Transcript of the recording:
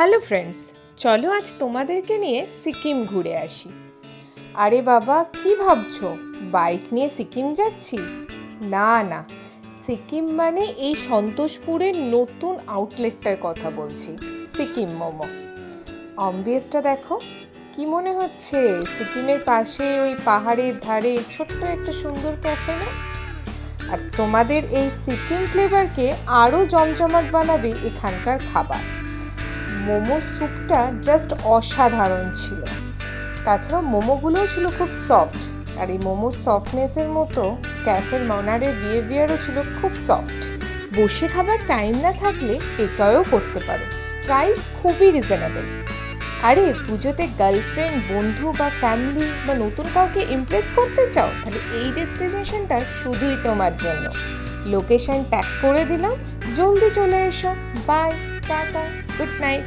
Hello friends, চলো আজ তোমাদেরকে নিয়ে সিকিম ঘুরে আসি। আরে বাবা, কি ভাবছো বাইক নিয়ে সিকিম যাচ্ছি? না না, সিকিম মানে এই সন্তোষপুরের নতুন আউটলেটটার কথা বলছি, সিকিম মোমো। অ্যাম্বিয়েন্সটা দেখো, কি মনে হচ্ছে সিকিমের পাশে ওই পাহাড়ের ধারে ছোট্ট একটা সুন্দর ক্যাফে না? আর তোমাদের এই সিকিম ফ্লেভারকে আরও জমজমাট বানাবে এখানকার খাবার। মোমো স্যুপটা জাস্ট অসাধারণ ছিল। তাছাড়াও মোমোগুলোও ছিল খুব সফট, আর এই মোমোর সফটনেসের মতো ক্যাফের ওনারের বিহেভিয়ারও ছিল খুব সফট। বসে খাবার টাইম না থাকলে টেকআওয়েও করতে পারো, প্রাইস খুবই রিজনেবল। আরে পুজোতে গার্লফ্রেন্ড, বন্ধু বা ফ্যামিলি বা নতুন কাউকে ইমপ্রেস করতে চাও, তাহলে এই ডেস্টিনেশনটা শুধুই তোমার জন্য। লোকেশন ট্যাগ করে দিলাম, জলদি চলে এসো। Bye, tata, good night.